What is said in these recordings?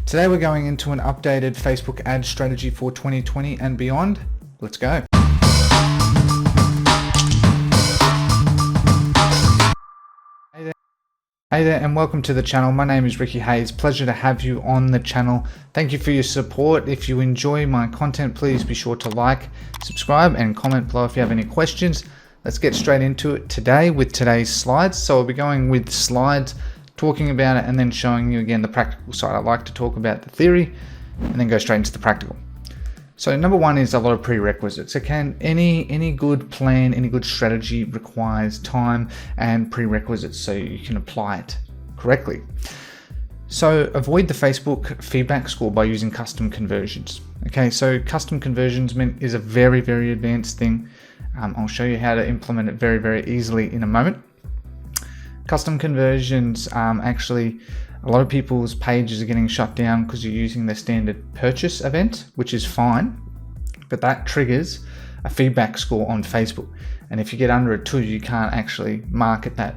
Today we're going into an updated Facebook ad strategy for 2020 and beyond. Let's go. Hey there and welcome to the channel. My name is Ricky Hayes. Pleasure to have you on the channel. Thank you for your support. If you enjoy my content, please be sure to like, subscribe and comment below if you have any questions. Let's get straight into it today with today's slides. So I'll be going with slides, talking about it and then showing you again the practical side. I like to talk about the theory and then go straight into the practical. So number one is a lot of prerequisites. So any good plan, any good strategy requires time and prerequisites so you can apply it correctly. So avoid the Facebook feedback score by using custom conversions. Okay, so custom conversions is a very, very advanced thing. I'll show you how to implement it very, very easily in a moment. Custom conversions, actually, a lot of people's pages are getting shut down because you're using the standard purchase event, which is fine, but that triggers a feedback score on Facebook. And if you get under a 2, you can't actually market that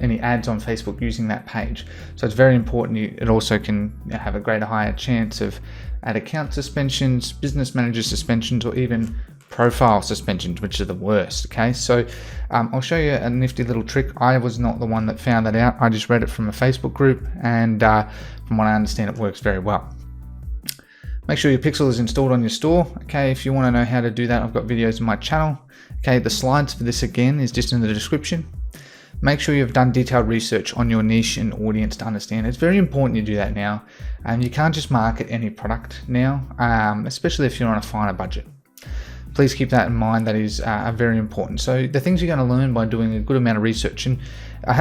any ads on Facebook using that page. So it's very important. It also can have a higher chance of ad account suspensions, business manager suspensions, or even profile suspensions, which are the worst. Okay, so I'll show you a nifty little trick. I was not the one that found that out. I just read it from a Facebook group, and from what I understand, it works very well. Make sure your pixel is installed on your store. Okay, if you want to know how to do that, I've got videos on my channel. Okay, the slides for this again is just in the description. Make sure you've done detailed research on your niche and audience to understand. It's very important you do that now. You can't just market any product now, especially if you're on a finer budget. Please keep that in mind. That is very important. So the things you're going to learn by doing a good amount of research, and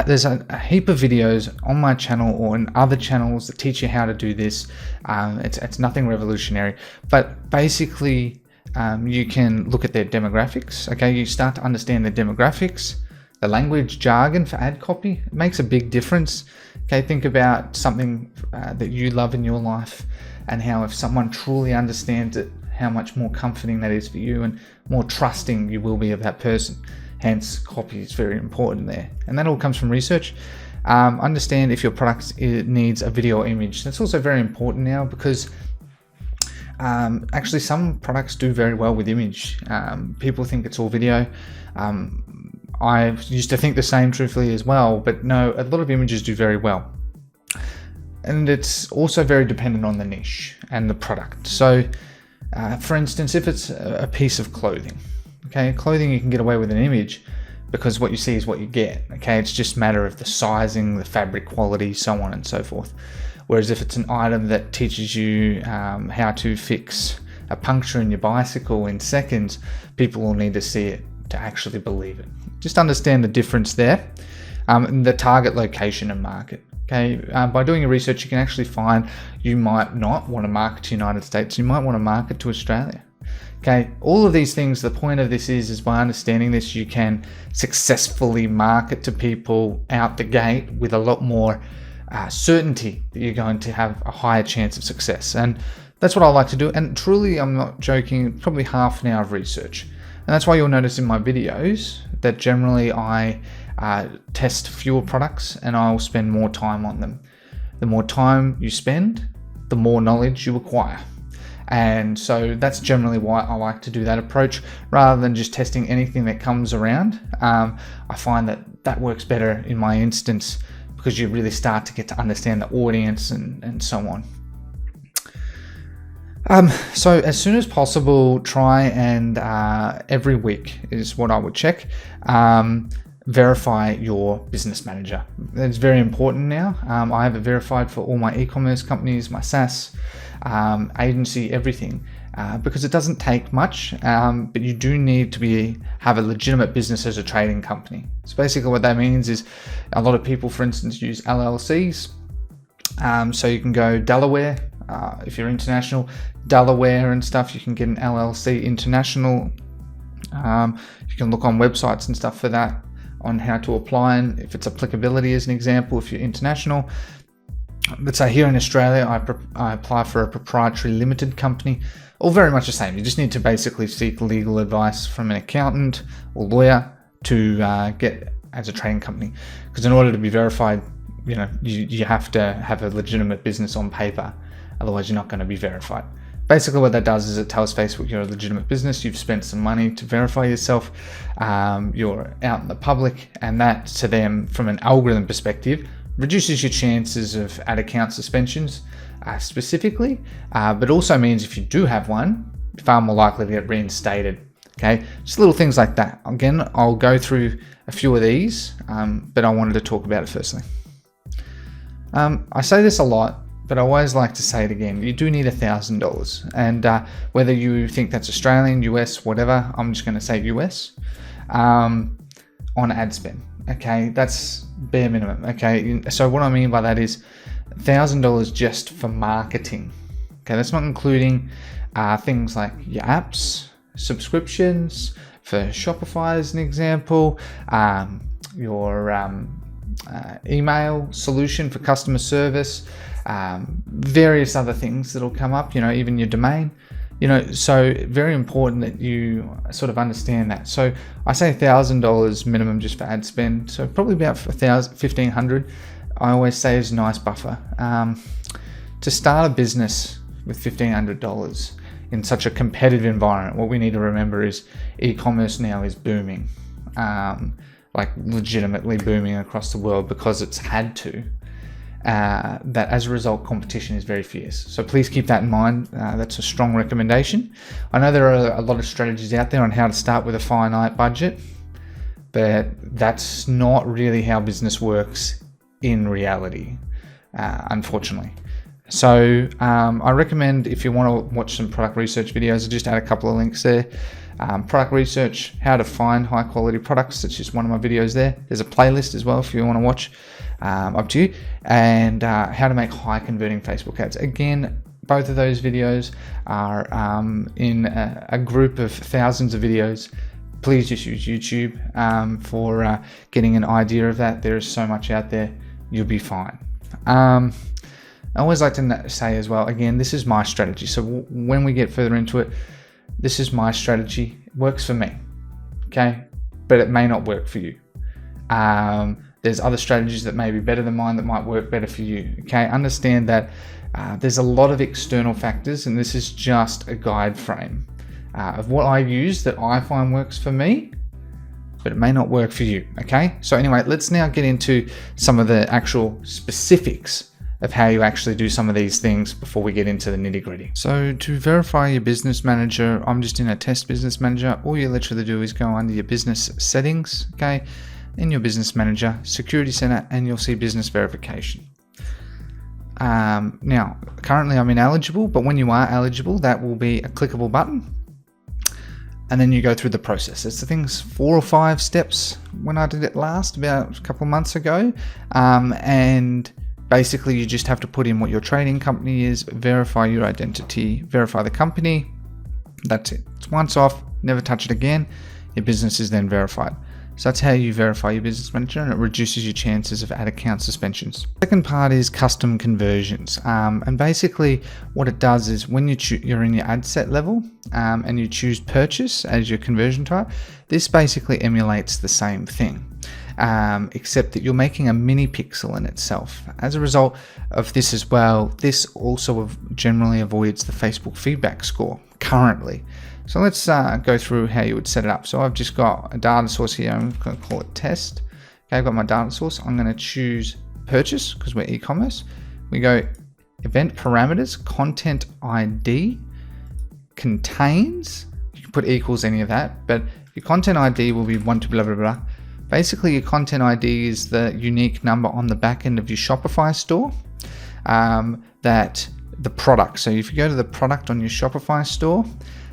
there's a heap of videos on my channel or in other channels that teach you how to do this. It's nothing revolutionary, but basically you can look at their demographics. Okay, you start to understand their demographics, the language jargon for ad copy. It makes a big difference. Okay, think about something that you love in your life and how if someone truly understands it, how much more comforting that is for you and more trusting you will be of that person. Hence, copy is very important there. And that all comes from research. Understand if your product needs a video or image. That's also very important now because actually some products do very well with image. People think it's all video. I used to think the same truthfully as well, but no, a lot of images do very well. And it's also very dependent on the niche and the product. So for instance, if it's a piece of clothing, okay, clothing you can get away with an image because what you see is what you get. Okay, it's just a matter of the sizing, the fabric quality, so on and so forth. Whereas if it's an item that teaches you how to fix a puncture in your bicycle in seconds, people will need to see it to actually believe it. Just understand the difference there. The target location and market. Okay, by doing your research, you can actually find you might not want to market to the United States. You might want to market to Australia. Okay, all of these things, the point of this is by understanding this, you can successfully market to people out the gate with a lot more certainty that you're going to have a higher chance of success. And that's what I like to do. And truly, I'm not joking, probably half an hour of research. And that's why you'll notice in my videos that generally I test fewer products and I'll spend more time on them. The more time you spend, the more knowledge you acquire. And so that's generally why I like to do that approach rather than just testing anything that comes around. I find that works better in my instance because you really start to get to understand the audience and so on. So as soon as possible, try and every week is what I would check. Verify your business manager. It's very important now. I have it verified for all my e-commerce companies, my SaaS, agency, everything, because it doesn't take much, but you do need to have a legitimate business as a trading company. So basically what that means is a lot of people, for instance, use LLCs. So you can go Delaware, if you're international, Delaware and stuff, you can get an LLC international. You can look on websites and stuff for that, on how to apply and if it's applicability as an example. If you're international, let's say here in Australia, I apply for a proprietary limited company. All very much the same. You just need to basically seek legal advice from an accountant or lawyer to get as a trading company, because in order to be verified, you have to have a legitimate business on paper otherwise you're not going to be verified. Basically what that does is it tells Facebook you're a legitimate business, you've spent some money to verify yourself, you're out in the public, and that to them, from an algorithm perspective, reduces your chances of ad account suspensions specifically, but also means if you do have one, you're far more likely to get reinstated. Okay, just little things like that. Again, I'll go through a few of these, but I wanted to talk about it firstly. I say this a lot, but I always like to say it again. You do need $1,000, and whether you think that's Australian, US, whatever, I'm just going to say US, on ad spend. Okay, that's bare minimum. Okay, so what I mean by that is $1,000 just for marketing. Okay, that's not including things like your apps, subscriptions for Shopify as an example, your email solution for customer service, various other things that'll come up, even your domain, so very important that you sort of understand that. So I say $1,000 minimum just for ad spend, so probably about $1,500 I always say is a nice buffer. To start a business with $1,500 in such a competitive environment, what we need to remember is e-commerce now is booming, like legitimately booming across the world because it's had to. That as a result, competition is very fierce. So please keep that in mind. That's a strong recommendation. I know there are a lot of strategies out there on how to start with a finite budget, but that's not really how business works in reality, unfortunately. So I recommend, if you want to watch some product research videos, I'll just add a couple of links there. Product research, how to find high quality products, that's just one of my videos there. There's a playlist as well if you want to watch, up to you. And how to make high converting Facebook ads. Again, both of those videos are in a group of thousands of videos. Please just use YouTube for getting an idea of that. There is so much out there, you'll be fine. I always like to say as well, again, this is my strategy. So when we get further into it, this is my strategy. It works for me, okay? But it may not work for you. There's other strategies that may be better than mine that might work better for you, okay? Understand that there's a lot of external factors, and this is just a guide frame of what I use that I find works for me, but it may not work for you, okay? So anyway, let's now get into some of the actual specifics of how you actually do some of these things before we get into the nitty-gritty. So to verify your business manager, I'm just in a test business manager. All you literally do is go under your business settings, okay, in your business manager, security center, and you'll see business verification. Now, currently I'm ineligible, but when you are eligible, that will be a clickable button. And then you go through the process. It's, I think, 4 or 5 steps when I did it last, about a couple of months ago. And basically, you just have to put in what your trading company is, verify your identity, verify the company. That's it. It's once off, never touch it again. Your business is then verified. So that's how you verify your business manager, and it reduces your chances of ad account suspensions. Second part is custom conversions. And basically what it does is when you're in your ad set level and you choose purchase as your conversion type, this basically emulates the same thing. Except that you're making a mini pixel in itself. As a result of this as well, this also generally avoids the Facebook feedback score currently. So let's go through how you would set it up. So I've just got a data source here. I'm going to call it test. Okay, I've got my data source. I'm going to choose purchase because we're e-commerce. We go event parameters, content ID, contains. You can put equals any of that, but your content ID will be 1 to blah, blah, blah. Basically, your content ID is the unique number on the back end of your Shopify store, that the product. So if you go to the product on your Shopify store,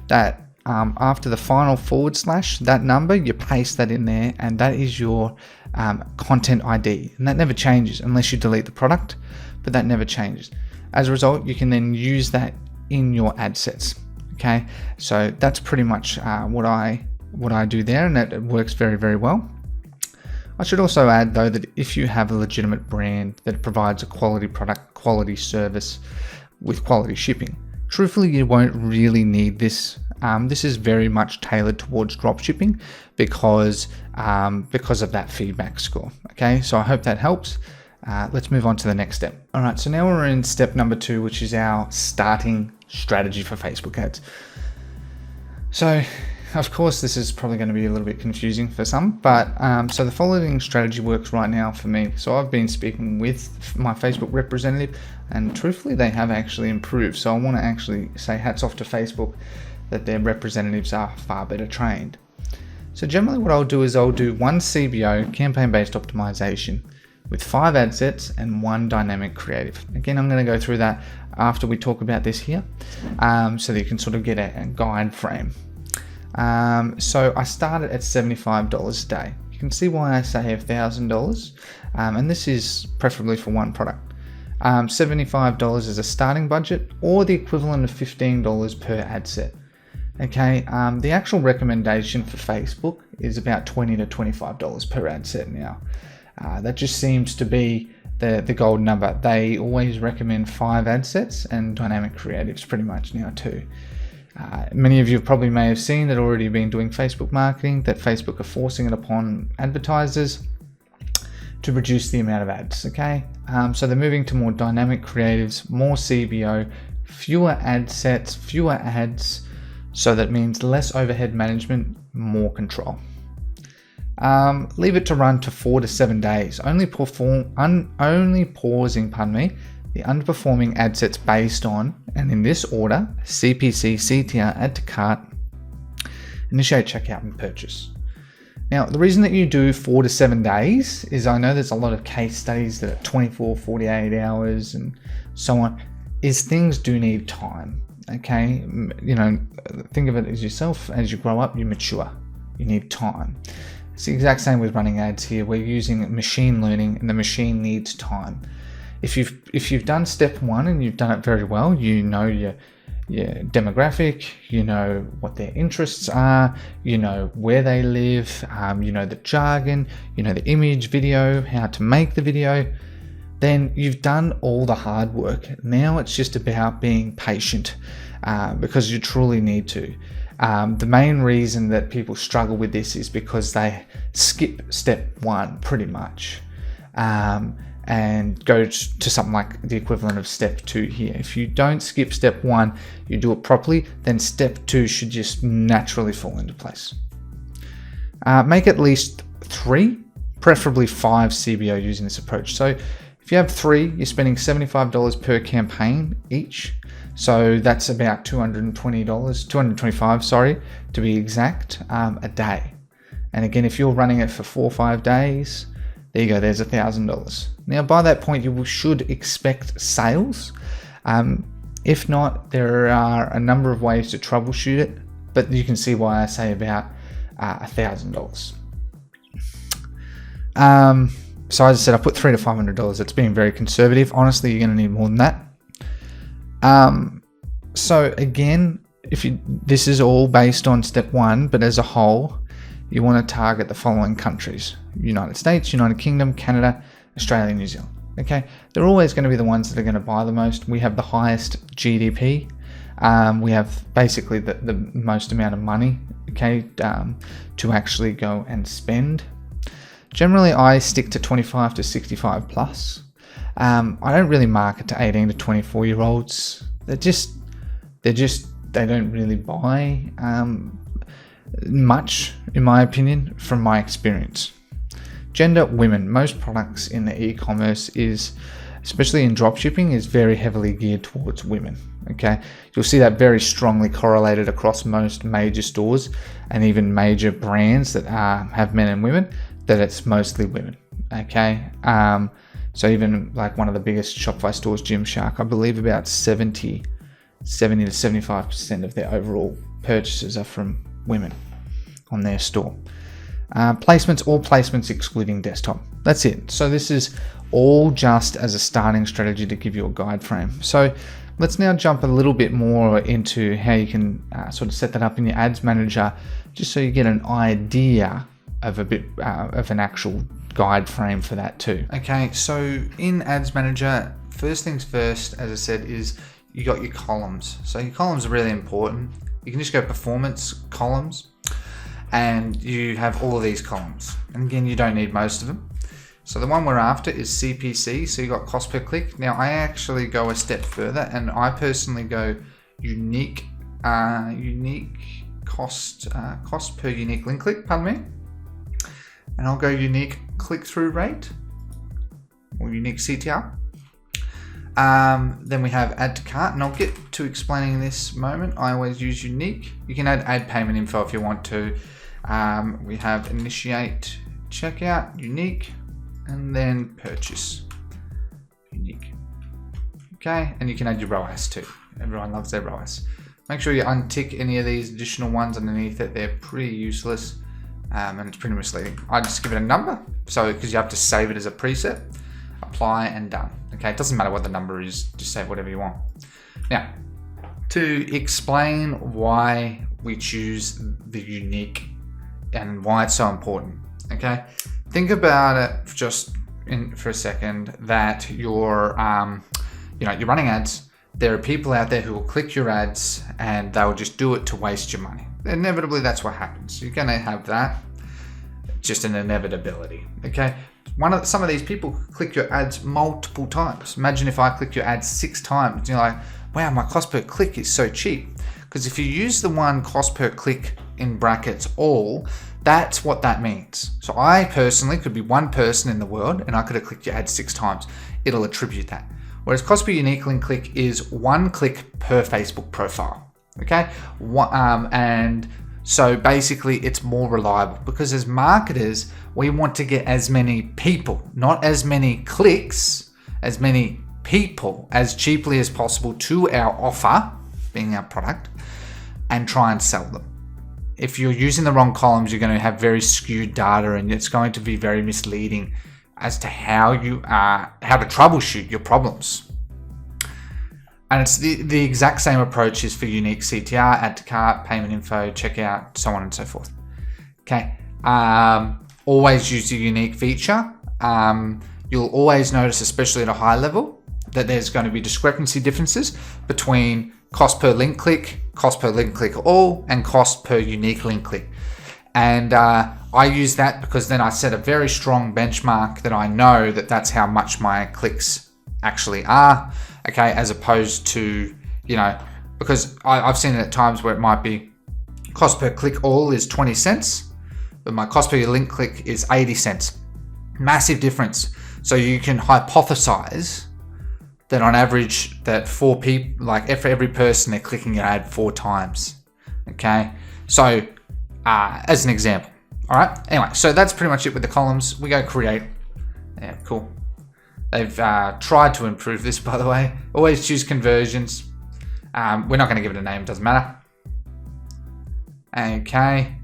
that after the final / that number, you paste that in there, and that is your content ID. And that never changes unless you delete the product, but that never changes. As a result, you can then use that in your ad sets. Okay, so that's pretty much what I do there, and that works very, very well. I should also add, though, that if you have a legitimate brand that provides a quality product, quality service with quality shipping, truthfully, you won't really need this. This is very much tailored towards dropshipping because of that feedback score. Okay, so I hope that helps. let's move on to the next step. All right, so now we're in step number 2, which is our starting strategy for Facebook ads. So, of course, this is probably going to be a little bit confusing for some, but so the following strategy works right now for me. So I've been speaking with my Facebook representative, and truthfully, they have actually improved. So I want to actually say hats off to Facebook that their representatives are far better trained. So generally what I'll do is I'll do 1 CBO, campaign-based optimization, with 5 ad sets and 1 dynamic creative. Again, I'm going to go through that after we talk about this here, so that you can sort of get a guide frame. So I started at $75 a day. You can see why I say $1,000, and this is preferably for 1 product. $75 is a starting budget, or the equivalent of $15 per ad set. Okay, the actual recommendation for Facebook is about $20 to $25 per ad set now. That just seems to be the gold number. They always recommend 5 ad sets and dynamic creatives pretty much now too. Many of you probably may have seen that already been doing Facebook marketing, that Facebook are forcing it upon advertisers to reduce the amount of ads, okay? So they're moving to more dynamic creatives, more CBO, fewer ad sets, fewer ads, so that means less overhead management, more control. Leave it to run to 4 to 7 days, only pausing, the underperforming ad sets based on, and in this order, CPC, CTR, add to cart, initiate checkout, and purchase. Now, the reason that you do 4 to 7 days is I know there's a lot of case studies that are 24, 48 hours and so on, is things do need time, okay? You know, think of it as yourself, as you grow up, you mature, you need time. It's the exact same with running ads here. We're using machine learning and the machine needs time. If you've done step 1 and you've done it very well, you know your demographic, you know what their interests are, you know where they live, you know the jargon, you know the image, video, how to make the video, then you've done all the hard work. Now it's just about being patient, because you truly need to. The main reason that people struggle with this is because they skip step 1 pretty much, and go to something like the equivalent of step 2 here. If you don't skip step 1, you do it properly, then step 2 should just naturally fall into place. Make at least 3, preferably 5 CBO using this approach. So if you have 3, you're spending $75 per campaign each. So that's about $225, to be exact, a day. And again, if you're running it for 4 or 5 days, there you go, there's $1,000. Now, by that point, you should expect sales. If not, there are a number of ways to troubleshoot it, but you can see why I say about $1,000. So as I said, I put $300 to $500. It's being very conservative. Honestly, you're going to need more than that. So again, this is all based on step 1, but as a whole, you want to target the following countries: United States, United Kingdom, Canada, Australia, New Zealand. Okay, they're always going to be the ones that are going to buy the most. We have the highest GDP. We have basically the most amount of money, okay, to actually go and spend. Generally, I stick to 25 to 65 plus. I don't really market to 18 to 24 year olds. They don't really buy much, in my opinion, from my experience. Gender, women. Most products in the e-commerce is, especially in dropshipping, is very heavily geared towards women. Okay, you'll see that very strongly correlated across most major stores and even major brands that have men and women, that it's mostly women. Okay, so even like one of the biggest Shopify stores, Gymshark, I believe about 70 to 75% of their overall purchases are from women on their store. Placements, all placements excluding desktop. That's it. So this is all just as a starting strategy to give you a guide frame. So let's now jump a little bit more into how you can sort of set that up in your ads manager, just so you get an idea of a bit of an actual guide frame for that too. Okay, so in ads manager, first things first, as I said, is you got your columns. So your columns are really important. You can just go performance columns, and you have all of these columns. And again, you don't need most of them. So the one we're after is CPC, so you got cost per click. Now I actually go a step further, and I personally go unique cost per unique link click, pardon me. And I'll go unique click-through rate, or unique CTR. Then we have add to cart, and I'll get to explaining this moment. I always use unique. You can add payment info if you want to. We have initiate checkout, unique, and then purchase, unique. Okay, and you can add your ROAS too. Everyone loves their ROAS. Make sure you untick any of these additional ones underneath it. They're pretty useless, and it's pretty misleading. I just give it a number, so because you have to save it as a preset. Apply and done. Okay, it doesn't matter what the number is, just say whatever you want. Now, to explain why we choose the unique and why it's so important. Okay, think about it for a second that you're running ads. There are people out there who will click your ads and they'll just do it to waste your money. Inevitably, that's what happens. You're going to have that, just an inevitability. Okay. Some of these people click your ads multiple times. Imagine if I click your ads 6 times. You're like, wow, my cost per click is so cheap. Because if you use the one cost per click in brackets all, that's what that means. So I personally could be one person in the world and I could have clicked your ad 6 times. It'll attribute that. Whereas cost per unique link click is 1 click per Facebook profile. Okay, and so basically it's more reliable, because as marketers, we want to get as many people, not as many clicks, as many people as cheaply as possible to our offer, being our product, and try and sell them. If you're using the wrong columns, you're going to have very skewed data, and it's going to be very misleading as to how to troubleshoot your problems. And it's the exact same approach is for unique CTR, add to cart, payment info, checkout, so on and so forth. Okay. Always use the unique feature. You'll always notice, especially at a high level, that there's going to be discrepancy differences between cost per link click all, and cost per unique link click. And I use that because then I set a very strong benchmark that I know that that's how much my clicks actually are. Okay, as opposed to, because I've seen it at times where it might be cost per click all is 20 cents, but my cost per link click is 80 cents. Massive difference. So you can hypothesize that on average that 4 people, like for every person, they're clicking your ad 4 times. Okay, so as an example. All right, anyway, so that's pretty much it with the columns. We go create. Yeah, cool. They've tried to improve this, by the way. Always choose conversions. We're not going to give it a name, doesn't matter. Okay,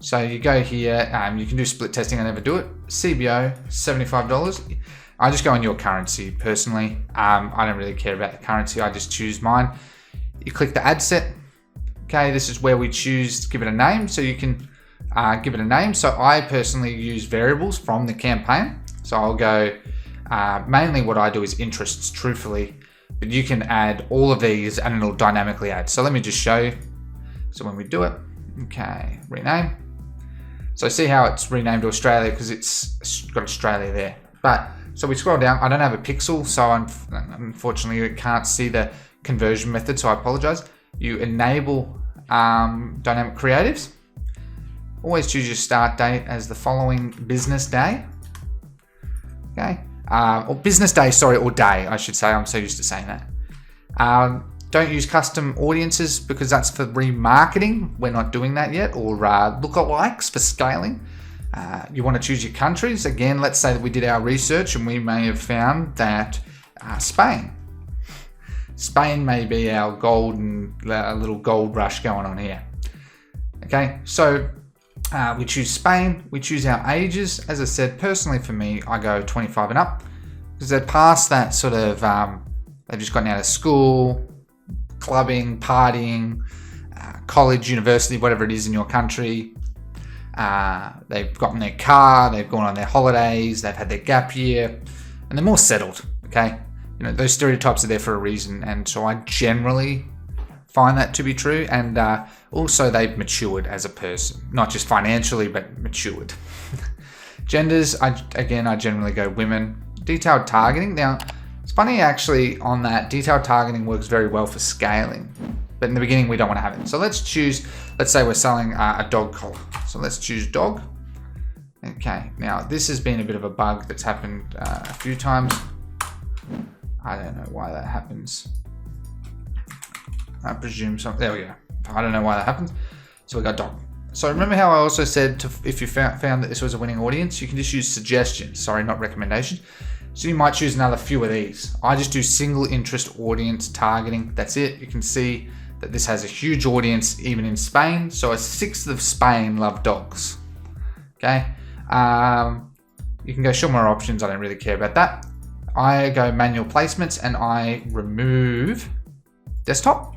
so you go here. You can do split testing. I never do it. CBO, $75. I just go on your currency personally. I don't really care about the currency. I just choose mine. You click the ad set. Okay, this is where we choose to give it a name. So you can give it a name. So I personally use variables from the campaign. So I'll go. Mainly what I do is interests, truthfully, but you can add all of these and it'll dynamically add. So let me just show you. So when we do it, okay, rename. So see how it's renamed to Australia because it's got Australia there. But so we scroll down. I don't have a pixel, so unfortunately you can't see the conversion method. So I apologize. You enable dynamic creatives. Always choose your start date as the following business day. Okay. Or business day, or day, I should say. I'm so used to saying that. Don't use custom audiences because that's for remarketing. We're not doing that yet. Or lookalikes for scaling. You want to choose your countries. Again, let's say that we did our research and we may have found that Spain may be our little gold rush going on here. Okay, so we choose Spain, we choose our ages. As I said, personally for me, I go 25 and up because they're past that sort of, they've just gotten out of school, clubbing, partying, college, university, whatever it is in your country. They've gotten their car, they've gone on their holidays, they've had their gap year, and they're more settled, okay? Those stereotypes are there for a reason, and so I generally find that to be true, and also they've matured as a person, not just financially, but matured. Genders, I generally go women. Detailed targeting. Now, it's funny actually on that, detailed targeting works very well for scaling. But in the beginning, we don't want to have it. So let's say we're selling a dog collar. So let's choose dog. Okay, now this has been a bit of a bug that's happened a few times. I don't know why that happens. I presume something, there we go. I don't know why that happens. So we got dog. So remember how I also said if you found that this was a winning audience, you can just use suggestions, sorry, not recommendations. So you might choose another few of these. I just do single interest audience targeting. That's it. You can see that this has a huge audience even in Spain. So 1/6 of Spain love dogs. Okay. You can go show more options. I don't really care about that. I go manual placements and I remove desktop.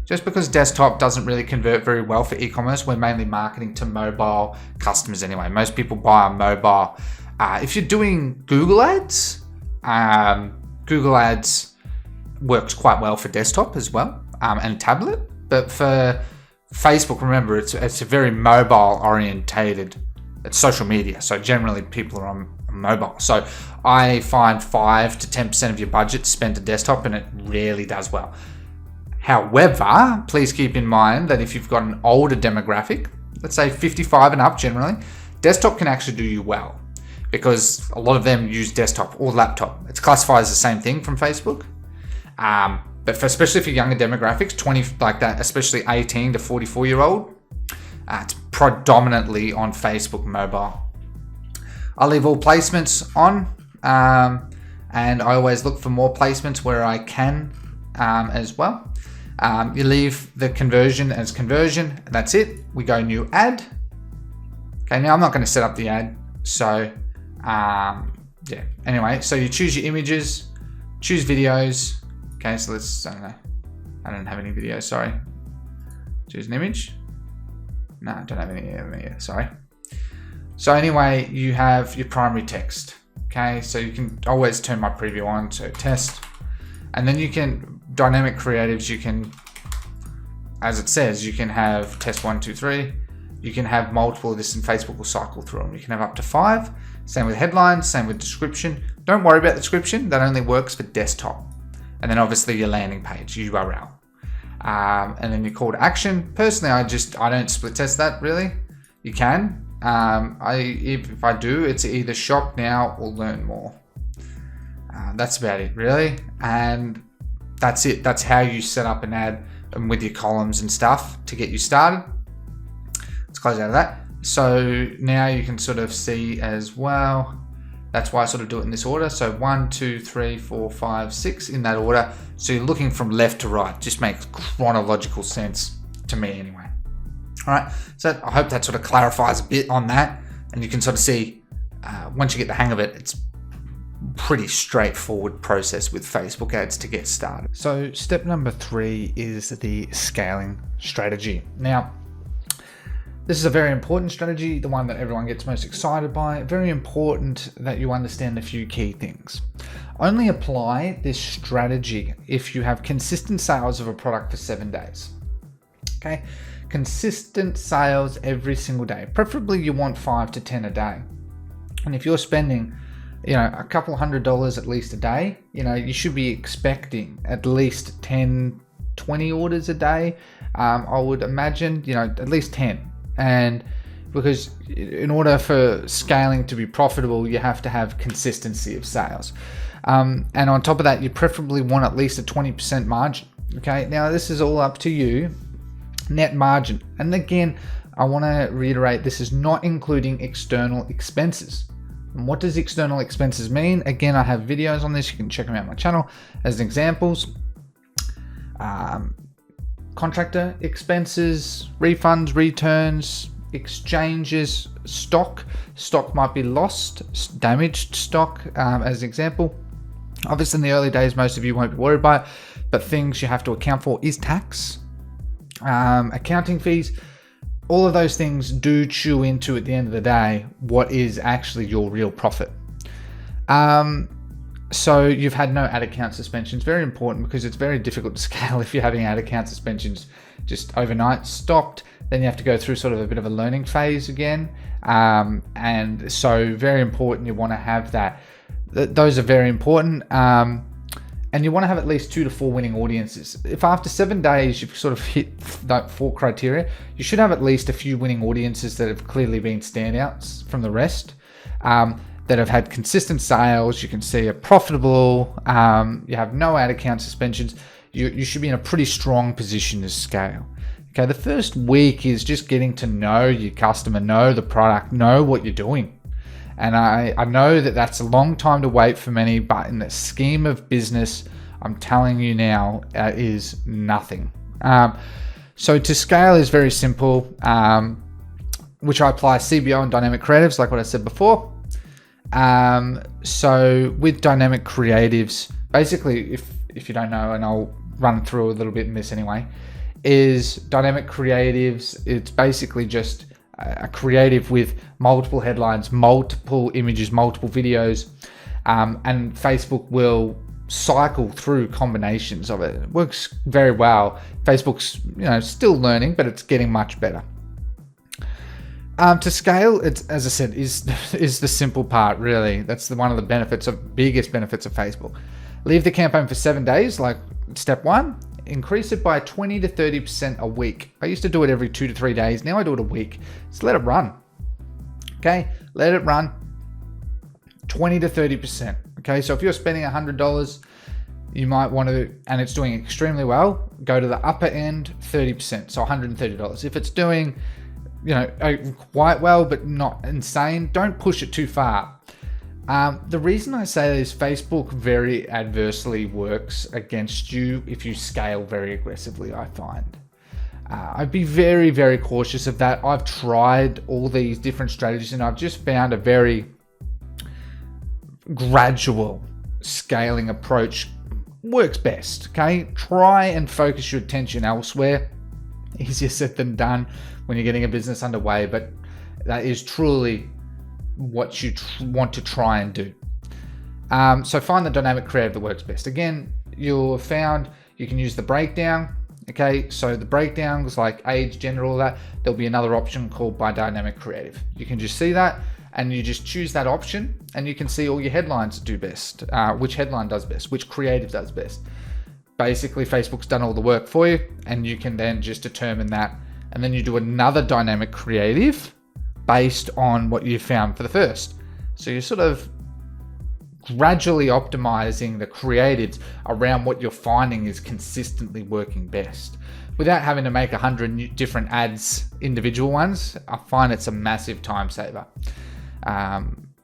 Just because desktop doesn't really convert very well for e-commerce, we're mainly marketing to mobile customers anyway. Most people buy on mobile. If you're doing Google Ads, Google Ads works quite well for desktop as well, and tablet. But for Facebook, remember, it's a very mobile orientated, it's social media. So generally people are on mobile. So I find 5 to 10% of your budget spent to desktop, and it really does well. However, please keep in mind that if you've got an older demographic, let's say 55 and up generally, desktop can actually do you well because a lot of them use desktop or laptop. It's classified as the same thing from Facebook. But especially for younger demographics, 20 like that, especially 18 to 44-year-old, it's predominantly on Facebook mobile. I leave all placements on, and I always look for more placements where I can as well. You leave the conversion as conversion, and that's it. We go new ad. Okay, now I'm not going to set up the ad. So, yeah. Anyway, so you choose your images, choose videos. Okay, so let's, I don't know. I don't have any videos, sorry. Choose an image. No, I don't have any, sorry. So anyway, you have your primary text. Okay, so you can always turn my preview on, so test. And then you can, dynamic creatives, you can, as it says, you can have test 1, 2, 3. You can have multiple of this, and Facebook will cycle through them. You can have up to 5. Same with headlines, same with description. Don't worry about the description. That only works for desktop. And then obviously your landing page, URL. And then your call to action. Personally, I don't split test that really. You can. If I do, it's either shop now or learn more. That's about it really. And that's it. That's how you set up an ad and with your columns and stuff to get you started. Let's close out of that. So now you can sort of see as well. That's why I sort of do it in this order. So 1, 2, 3, 4, 5, 6 in that order. So you're looking from left to right. Just makes chronological sense to me anyway. All right. So I hope that sort of clarifies a bit on that. And you can sort of see once you get the hang of it, it's pretty straightforward process with Facebook ads to get started. So step number 3 is the scaling strategy. Now, this is a very important strategy, the one that everyone gets most excited by. Very important that you understand a few key things. Only apply this strategy if you have consistent sales of a product for 7 days. Okay, consistent sales every single day. Preferably you want 5 to 10 a day. And if you're spending, a couple $100 at least a day, you should be expecting at least 10, 20 orders a day. I would imagine, at least 10. And because in order for scaling to be profitable, you have to have consistency of sales. And on top of that, you preferably want at least a 20% margin. Okay, now this is all up to you. Net margin. And again, I want to reiterate, this is not including external expenses. And what does external expenses mean? Again, I have videos on this. You can check them out on my channel as examples. Contractor expenses, refunds, returns, exchanges, stock. Stock might be lost, damaged stock as an example. Obviously in the early days, most of you won't be worried by it, but things you have to account for is tax, accounting fees. All of those things do chew into, at the end of the day, what is actually your real profit. So you've had no ad account suspensions. Very important because it's very difficult to scale if you're having ad account suspensions just overnight stopped. then you have to go through sort of a bit of a learning phase again. And so very important, you want to have that. Those are very important. And you want to have at least 2 to 4 winning audiences. If after 7 days you've sort of hit that 4 criteria, you should have at least a few winning audiences that have clearly been standouts from the rest, that have had consistent sales. You can see are profitable. You have no ad account suspensions. You should be in a pretty strong position to scale. Okay, the first week is just getting to know your customer, know the product, know what you're doing. And I know that that's a long time to wait for many, but in the scheme of business, I'm telling you now, is nothing. So to scale is very simple, which I apply CBO and dynamic creatives, like what I said before. So with dynamic creatives, basically, if you don't know, and I'll run through a little bit in this anyway, is dynamic creatives, it's basically just a creative with multiple headlines, multiple images, multiple videos, and Facebook will cycle through combinations of it. It works very well. Facebook's still learning, but it's getting much better. To scale, it's, as I said, is the simple part, really. That's one of the biggest benefits of Facebook. Leave the campaign for 7 days, like step 1. Increase it by 20 to 30% a week. I used to do it every 2 to 3 days. Now I do it a week. Just let it run. Okay, let it run 20 to 30%. Okay, so if you're spending $100, you might want to, and it's doing extremely well, go to the upper end, 30%, so $130. If it's doing, quite well, but not insane, don't push it too far. The reason I say this, Facebook very adversely works against you if you scale very aggressively, I find. I'd be very, very cautious of that. I've tried all these different strategies and I've just found a very gradual scaling approach works best, okay? Try and focus your attention elsewhere. Easier said than done when you're getting a business underway, but that is truly what you want to try and do. So find the dynamic creative that works best. Again, you'll found you can use the breakdown. Okay, so the breakdowns like age, gender, all that, there'll be another option called by dynamic creative. You can just see that and you just choose that option and you can see all your headlines do best, which headline does best, which creative does best. Basically, Facebook's done all the work for you and you can then just determine that. And then you do another dynamic creative based on what you found for the first. So you're sort of gradually optimizing the creatives around what you're finding is consistently working best without having to make 100 different ads, individual ones. I find it's a massive time saver.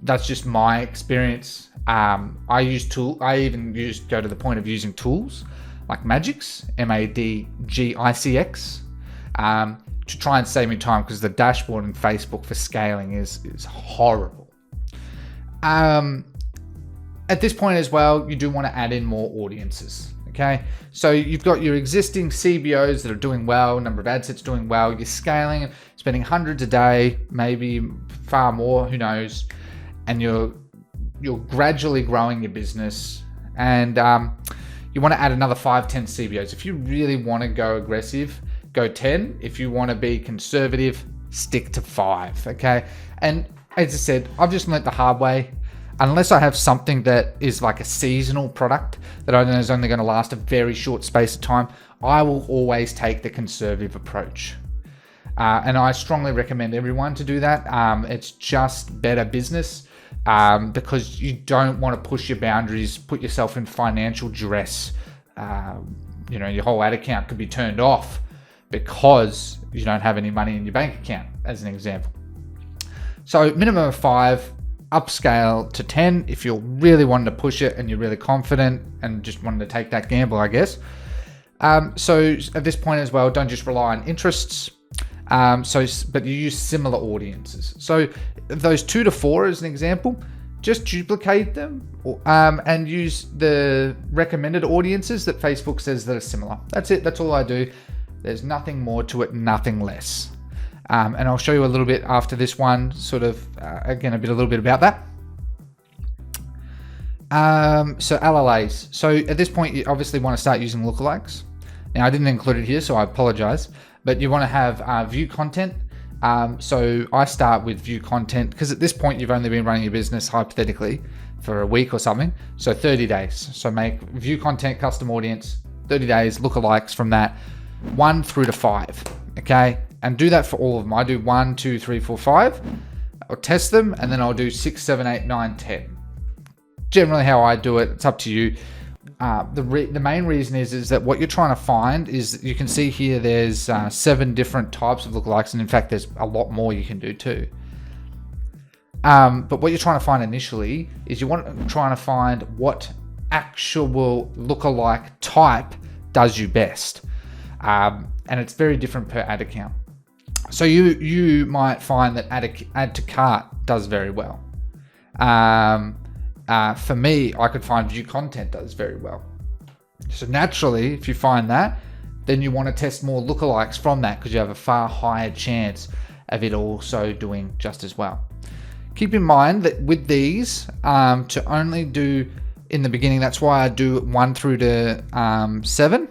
That's just my experience. I even go to the point of using tools like Magix, Madgix, to try and save me time because the dashboard in Facebook for scaling is horrible. At this point as well, you do want to add in more audiences. Okay, so you've got your existing CBOs that are doing well, number of ad sets doing well, you're scaling, spending hundreds a day, maybe far more, who knows, and you're gradually growing your business, and you want to add another 5-10 CBOs. If you really want to go aggressive, go 10. If you want to be conservative, stick to 5. Okay, and as I said, I've just learnt the hard way. Unless I have something that is like a seasonal product that I know is only going to last a very short space of time, I will always take the conservative approach. And I strongly recommend everyone to do that. It's just better business because you don't want to push your boundaries, put yourself in financial duress. Your whole ad account could be turned off because you don't have any money in your bank account, as an example. So minimum of 5. Upscale to 10 if you're really wanting to push it and you're really confident and just wanting to take that gamble, I guess. So at this point as well, don't just rely on interests. But you use similar audiences. So those 2 to 4 as an example, just duplicate them and use the recommended audiences that Facebook says that are similar. That's it. That's all I do. There's nothing more to it, nothing less. And I'll show you a little bit after this one, sort of, again, a little bit about that. So LLAs. So at this point, you obviously want to start using lookalikes. Now, I didn't include it here, so I apologize. but you want to have view content. So I start with view content because at this point you've only been running your business hypothetically for a week or something. So 30 days. So make view content, custom audience, 30 days, lookalikes from that, 1 through to 5. Okay. And do that for all of them. I do 1, 2, 3, 4, 5. I'll test them and then I'll do 6, 7, 8, 9, 10. Generally how I do it, it's up to you. The main reason is that what you're trying to find is, you can see here there's 7 different types of lookalikes, and in fact there's a lot more you can do too. But what you're trying to find initially is trying to find what actual lookalike type does you best, and it's very different per ad account. So you might find that add to cart does very well. For me, I could find view content does very well. So naturally, if you find that, then you want to test more lookalikes from that because you have a far higher chance of it also doing just as well. Keep in mind that with these, to only do in the beginning, that's why I do 1 through to 7,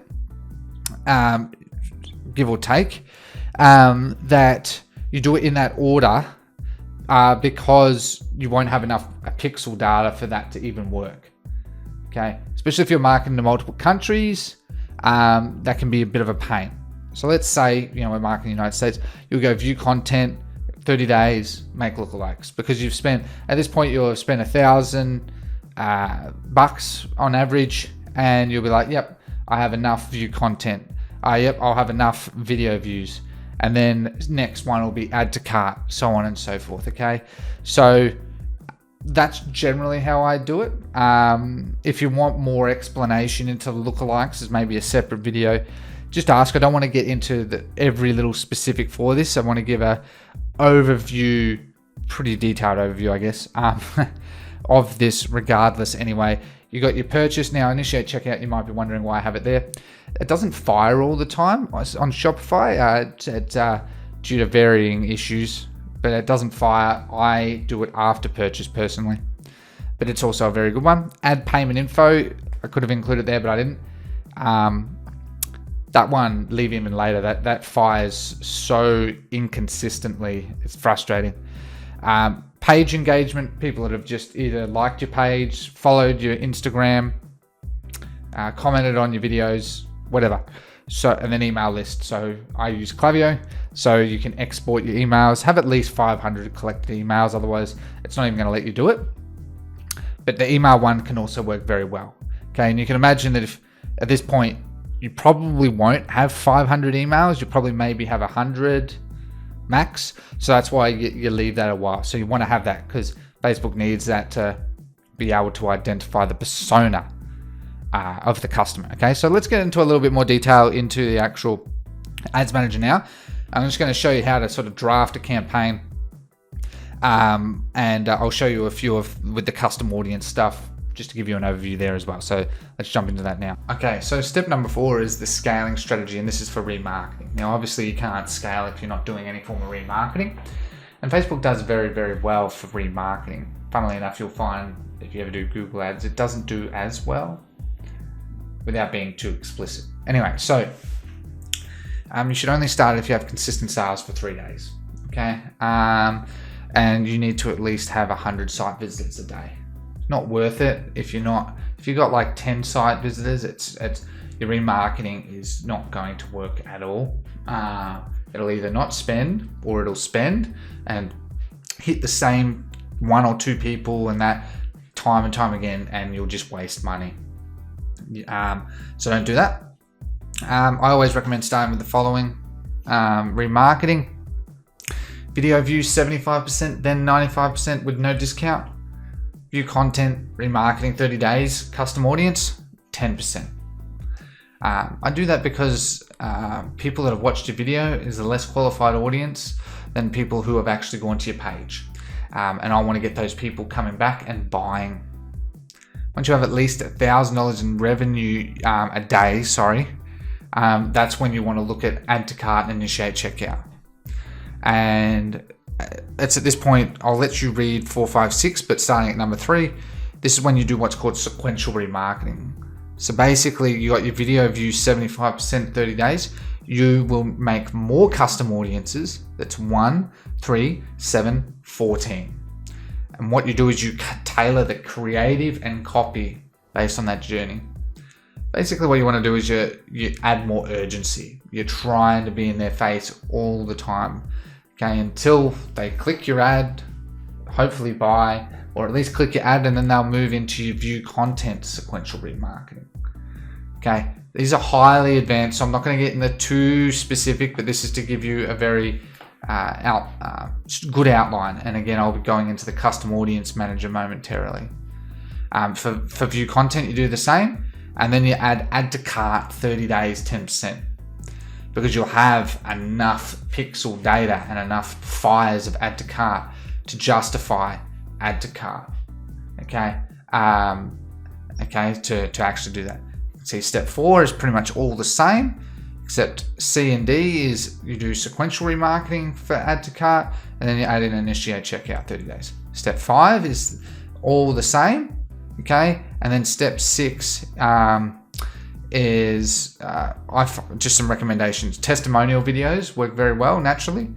give or take, that you do it in that order. Because you won't have enough pixel data for that to even work. Okay, especially if you're marketing to multiple countries, that can be a bit of a pain. So let's say, we're marketing in the United States, you'll go view content, 30 days, make lookalikes, because you've spent, at this point, you'll have spent $1,000 on average, and you'll be like, yep, I have enough view content. Yep, I'll have enough video views. And then next one will be add to cart, so on and so forth. Okay, so that's generally how I do it. If you want more explanation into the lookalikes, there's maybe a separate video. Just ask. I don't want to get into every little specific for this. I want to give a overview, pretty detailed overview, I guess, of this regardless. Anyway, you got your purchase now. Initiate checkout. You might be wondering why I have it there. It doesn't fire all the time on Shopify. It's due to varying issues, but it doesn't fire. I do it after purchase personally, but it's also a very good one. Add payment info. I could have included there, but I didn't. That one, leave him in later. That fires so inconsistently. It's frustrating. Page engagement. People that have just either liked your page, followed your Instagram, commented on your videos, whatever. So, and then email list. So I use Klaviyo, so you can export your emails, have at least 500 collected emails. Otherwise, it's not even going to let you do it. But the email one can also work very well. Okay, and you can imagine that if at this point you probably won't have 500 emails, you probably maybe have 100 max. So that's why you leave that a while. So you want to have that because Facebook needs that to be able to identify the persona of the customer. Okay, so let's get into a little bit more detail into the actual ads manager now. I'm just going to show you how to sort of draft a campaign, and I'll show you a few with the custom audience stuff just to give you an overview there as well. So let's jump into that now. Okay, so step number 4 is the scaling strategy, and this is for remarketing. Now obviously you can't scale if you're not doing any form of remarketing, and Facebook does very, very well for remarketing. Funnily enough, you'll find if you ever do Google ads, it doesn't do as well, without being too explicit. Anyway, so you should only start if you have consistent sales for 3 days. Okay, and you need to at least have 100 site visitors a day. Not worth it if you've got like 10 site visitors. It's your remarketing is not going to work at all. It'll either not spend or it'll spend and hit the same 1 or 2 people and that time and time again, and you'll just waste money. So don't do that. I always recommend starting with the following: remarketing, video views 75%, then 95% with no discount. View content, remarketing 30 days, custom audience 10%. I do that because people that have watched your video is a less qualified audience than people who have actually gone to your page, and I want to get those people coming back and buying. Once you have at least $1,000 in revenue a day, that's when you want to look at add to cart and initiate checkout. And it's at this point, I'll let you read 4, 5, 6, but starting at number 3, this is when you do what's called sequential remarketing. So basically you got your video views 75% 30 days. You will make more custom audiences. That's 1, 3, 7, 14. And what you do is you tailor the creative and copy based on that journey. Basically what you want to do is you add more urgency. You're trying to be in their face all the time, okay, until they click your ad, hopefully buy, or at least click your ad, and then they'll move into your view content sequential remarketing. Okay, these are highly advanced, so I'm not going to get into too specific, but this is to give you a very good outline. And again, I'll be going into the custom audience manager momentarily. For view content, you do the same, and then you add to cart 30 days, 10%, because you'll have enough pixel data and enough fires of add to cart to justify add to cart. Okay, to actually do that. See, step 4 is pretty much all the same, except C and D is you do sequential remarketing for add to cart, and then you add in initiate checkout 30 days. Step 5 is all the same, okay, and then step 6 is just some recommendations. Testimonial videos work very well naturally,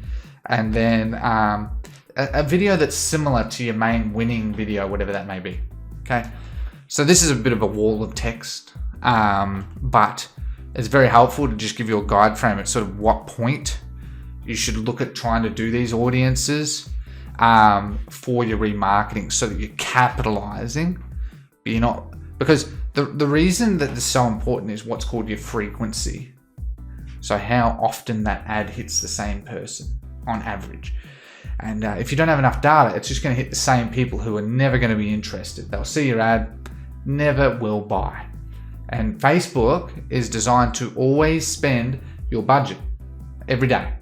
and then a video that's similar to your main winning video, whatever that may be. Okay, so this is a bit of a wall of text, but it's very helpful to just give you a guide frame at sort of what point you should look at trying to do these audiences for your remarketing, so that you're capitalizing, but you're not, because the reason that this is so important is what's called your frequency. So how often that ad hits the same person on average. And if you don't have enough data, it's just going to hit the same people who are never going to be interested. They'll see your ad, never will buy. And Facebook is designed to always spend your budget every day.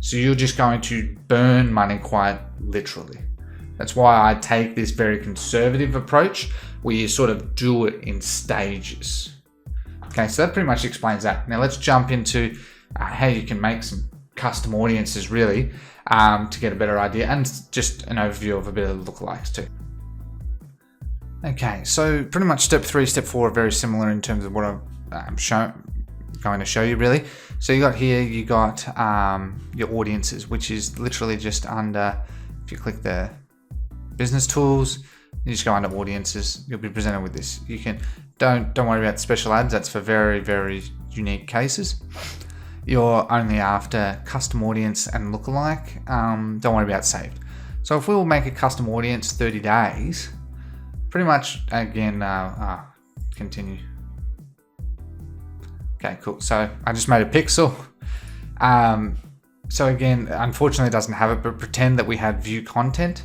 So you're just going to burn money quite literally. That's why I take this very conservative approach where you sort of do it in stages. Okay, so that pretty much explains that. Now let's jump into how you can make some custom audiences really to get a better idea, and just an overview of a bit of lookalikes too. Okay, so pretty much step 3, step 4 are very similar in terms of what I'm going to show you really. So you got here, you got your audiences, which is literally just under, if you click the business tools, you just go under audiences, you'll be presented with this. You can, don't worry about special ads, that's for very, very unique cases. You're only after custom audience and lookalike, don't worry about saved. So if we will make a custom audience 30 days, pretty much again, continue. Okay, cool. So I just made a pixel. So again, unfortunately it doesn't have it, but pretend that we had view content.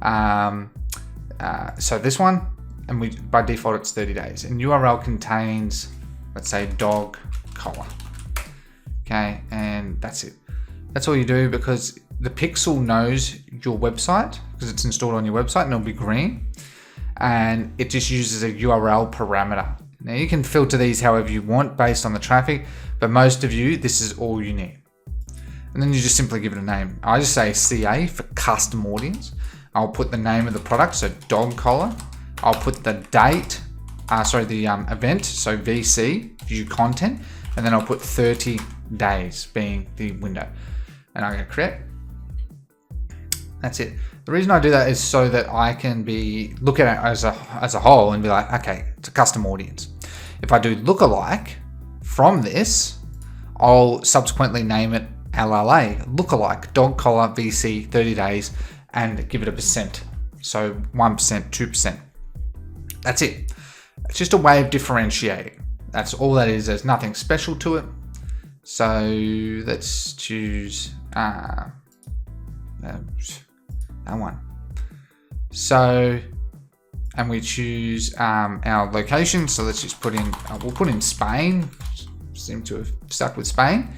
So this one, and by default it's 30 days, and URL contains, let's say, dog collar. Okay, and that's it. That's all you do, because the pixel knows your website because it's installed on your website, and it'll be green, and it just uses a URL parameter. Now you can filter these however you want based on the traffic, but most of you, this is all you need. And then you just simply give it a name. I just say CA for custom audience. I'll put the name of the product, so dog collar. I'll put the date, the event, so VC, view content, and then I'll put 30 days being the window. And I'm going to create. That's it. The reason I do that is so that I can look at it as a whole and be like, okay, it's a custom audience. If I do lookalike from this, I'll subsequently name it LLA, lookalike, dog collar, VC, 30 days, and give it a percent. So 1%, 2%. That's it. It's just a way of differentiating. That's all that is. There's nothing special to it. So let's choose that one. So, and we choose our location. So let's just put in, we'll put in Spain. Seem to have stuck with Spain.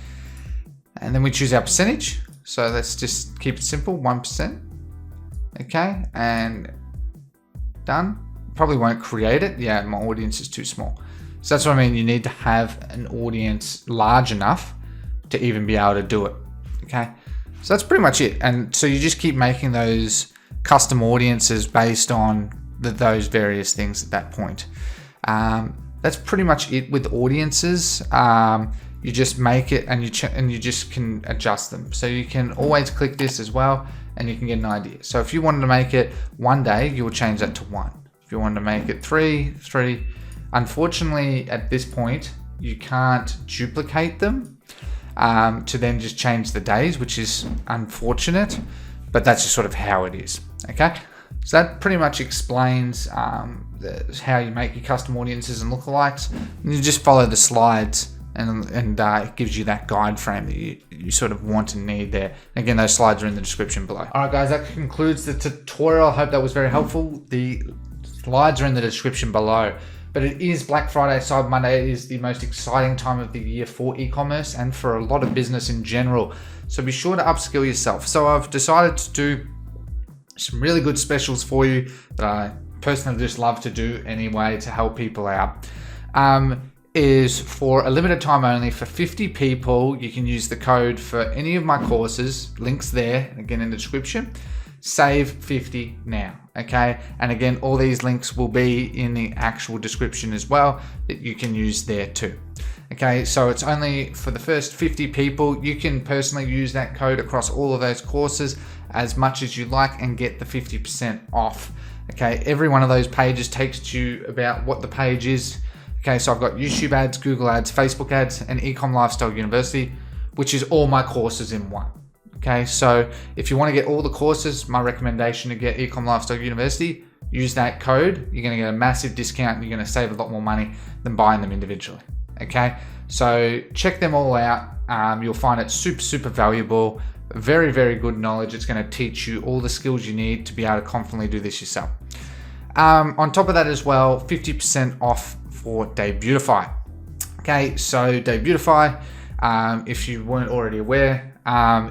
And then we choose our percentage. So let's just keep it simple, 1%. Okay, and done. Probably won't create it. Yeah, my audience is too small. So that's what I mean. You need to have an audience large enough to even be able to do it. Okay, so that's pretty much it. And so you just keep making those custom audiences based on those various things at that point. that's pretty much it with audiences. You just make it and you just can adjust them. So you can always click this as well and you can get an idea. So if you wanted to make it 1 day, you will change that to 1. If you wanted to make it 3. Unfortunately, at this point, you can't duplicate them to then just change the days, which is unfortunate, but that's just sort of how it is, okay? So that pretty much explains how you make your custom audiences and lookalikes. And you just follow the slides and it gives you that guide frame that you sort of want and need there. Again, those slides are in the description below. All right, guys, that concludes the tutorial. I hope that was very helpful. The slides are in the description below. But it is Black Friday, Cyber Monday. It is the most exciting time of the year for e-commerce and for a lot of business in general. So be sure to upskill yourself. So I've decided to do some really good specials for you that I personally just love to do anyway to help people out. Is for a limited time only for 50 people. You can use the code for any of my courses, links there, again in the description. Save 50 now, okay? And again, all these links will be in the actual description as well that you can use there too. Okay, so it's only for the first 50 people. You can personally use that code across all of those courses as much as you like and get the 50% off. Okay, every one of those pages takes you about what the page is. Okay, so I've got YouTube ads, Google ads, Facebook ads, and Ecom Lifestyle University, which is all my courses in one. Okay, so if you want to get all the courses, my recommendation to get Ecom Lifestyle University, use that code. You're going to get a massive discount and you're going to save a lot more money than buying them individually. Okay, so check them all out. You'll find it super valuable. Very, very good knowledge. It's going to teach you all the skills you need to be able to confidently do this yourself. On top of that as well, 50% off for Debutify. Okay, so Debutify, if you weren't already aware,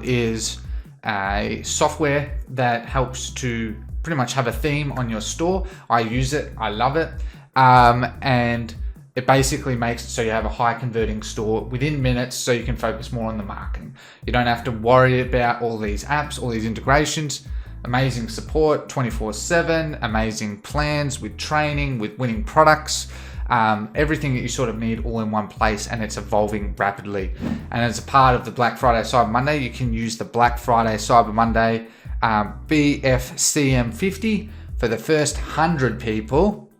is a software that helps to pretty much have a theme on your store. I use it, I love it, and it basically makes it so you have a high converting store within minutes so you can focus more on the marketing. You don't have to worry about all these apps, all these integrations. Amazing support 24/7, amazing plans with training, with winning products, everything that you sort of need all in one place, and it's evolving rapidly. And as a part of the Black Friday Cyber Monday, you can use the Black Friday Cyber Monday BFCM50 for the first 100 people.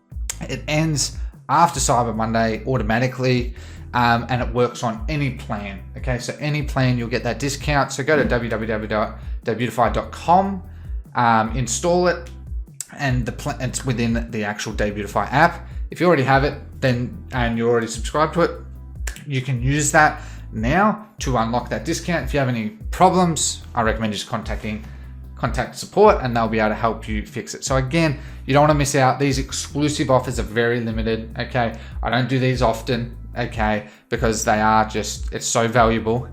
It ends after Cyber Monday automatically, and it works on any plan. Okay, so any plan you'll get that discount. So go to www.debutify.com, install it, and it's within the actual Debutify app. If you already have it, then and you're already subscribed to it, you can use that now to unlock that discount. If you have any problems, I recommend just contact support and they'll be able to help you fix it. So again, you don't want to miss out. These exclusive offers are very limited. Okay, I don't do these often. Okay, because they are just, it's so valuable.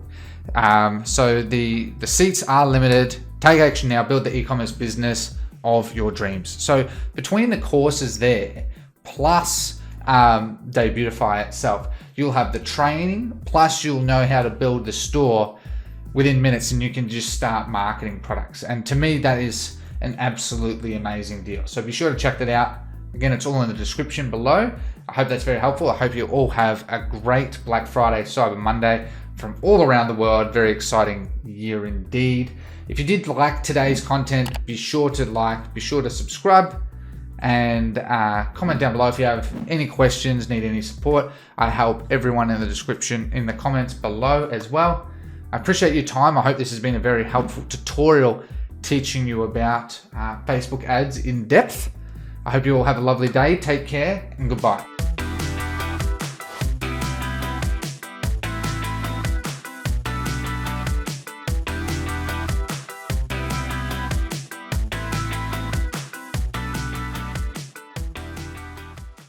So the seats are limited. Take action now. Build the e-commerce business of your dreams. So between the courses there, plus Debutify itself, you'll have the training, plus you'll know how to build the store within minutes, and you can just start marketing products. And to me, that is an absolutely amazing deal. So be sure to check that out. Again, it's all in the description below. I hope that's very helpful. I hope you all have a great Black Friday, Cyber Monday from all around the world. Very exciting year indeed. If you did like today's content, be sure to like, be sure to subscribe, and comment down below if you have any questions, need any support. I help everyone in the description, in the comments below as well. I appreciate your time. I hope this has been a very helpful tutorial teaching you about Facebook ads in depth. I hope you all have a lovely day. Take care and goodbye.